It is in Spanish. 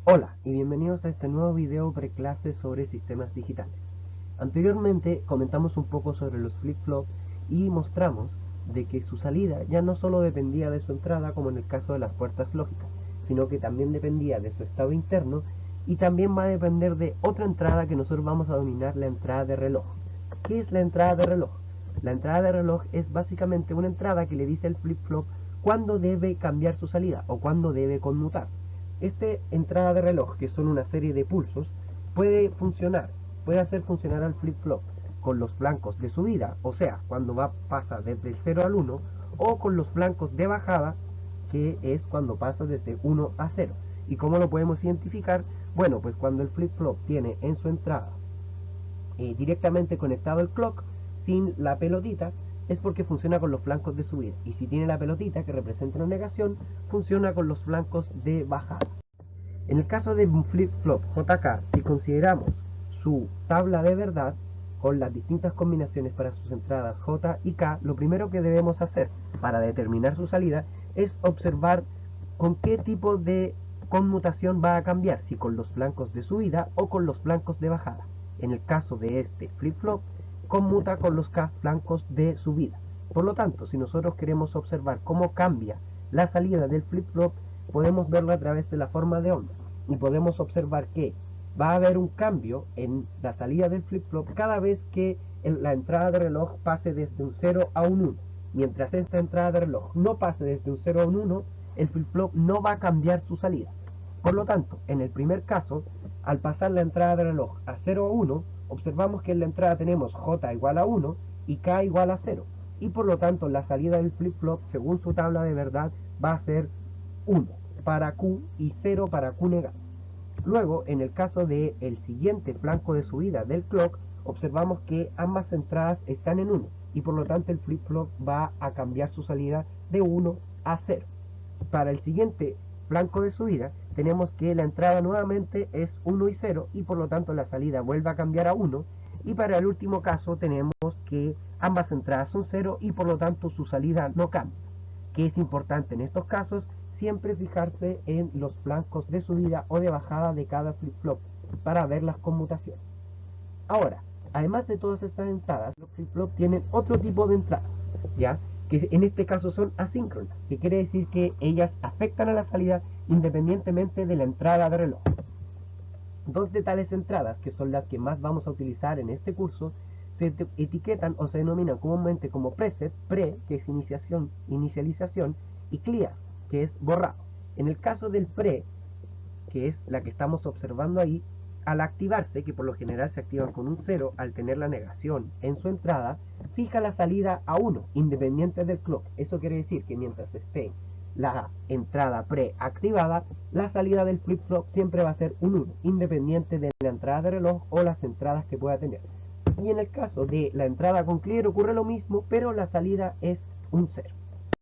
Hola y bienvenidos a este nuevo video preclase sobre sistemas digitales. Anteriormente comentamos un poco sobre los flip-flop y mostramos de que su salida ya no solo dependía de su entrada como en el caso de las puertas lógicas, sino que también dependía de su estado interno y también va a depender de otra entrada que nosotros vamos a denominar la entrada de reloj. ¿Qué es la entrada de reloj? La entrada de reloj es básicamente una entrada que le dice al flip-flop cuándo debe cambiar su salida o cuándo debe conmutar. Esta entrada de reloj, que son una serie de pulsos, puede hacer funcionar al flip-flop con los flancos de subida, o sea, cuando pasa desde el 0 al 1, o con los flancos de bajada, que es cuando pasa desde 1 a 0. ¿Y cómo lo podemos identificar? Bueno, pues cuando el flip-flop tiene en su entrada directamente conectado el clock, sin la pelotita, es porque funciona con los flancos de subida. Y si tiene la pelotita, que representa una negación, funciona con los flancos de bajada. En el caso de un flip-flop JK, si consideramos su tabla de verdad con las distintas combinaciones para sus entradas J y K, lo primero que debemos hacer para determinar su salida es observar con qué tipo de conmutación va a cambiar, si con los flancos de subida o con los flancos de bajada. En el caso de este flip-flop, conmuta con los flancos de subida. Por lo tanto, si nosotros queremos observar cómo cambia la salida del flip-flop, podemos verlo a través de la forma de onda y podemos observar que va a haber un cambio en la salida del flip-flop cada vez que la entrada de reloj pase desde un 0 a un 1. Mientras esta entrada de reloj no pase desde un 0 a un 1, el flip-flop no va a cambiar su salida. Por lo tanto, en el primer caso, al pasar la entrada de reloj a 0 a 1, observamos que en la entrada tenemos J igual a 1 y K igual a 0. Y por lo tanto, la salida del flip-flop, según su tabla de verdad, va a ser 1 para Q y 0 para Q negado. Luego, en el caso del siguiente flanco de subida del clock, observamos que ambas entradas están en 1 y por lo tanto el flip-flop va a cambiar su salida de 1 a 0. Para el siguiente flanco de subida tenemos que la entrada nuevamente es 1 y 0 y por lo tanto la salida vuelve a cambiar a 1, y para el último caso tenemos que ambas entradas son 0 y por lo tanto su salida no cambia. ¿Qué es importante en estos casos? Siempre fijarse en los flancos de subida o de bajada de cada flip-flop para ver las conmutaciones. Ahora, además de todas estas entradas, los flip-flop tienen otro tipo de entradas, ¿ya? Que en este caso son asíncronas, que quiere decir que ellas afectan a la salida independientemente de la entrada de reloj. Dos de tales entradas, que son las que más vamos a utilizar en este curso, se etiquetan o se denominan comúnmente como preset, pre, que es inicialización, y clear, que es borrado. En el caso del pre, que es la que estamos observando ahí, al activarse, que por lo general se activan con un 0 al tener la negación en su entrada, fija la salida a 1, independiente del clock. Eso quiere decir que mientras esté la entrada pre activada, la salida del flip-flop siempre va a ser un 1, independiente de la entrada de reloj o las entradas que pueda tener. Y en el caso de la entrada con clear ocurre lo mismo, pero la salida es un 0.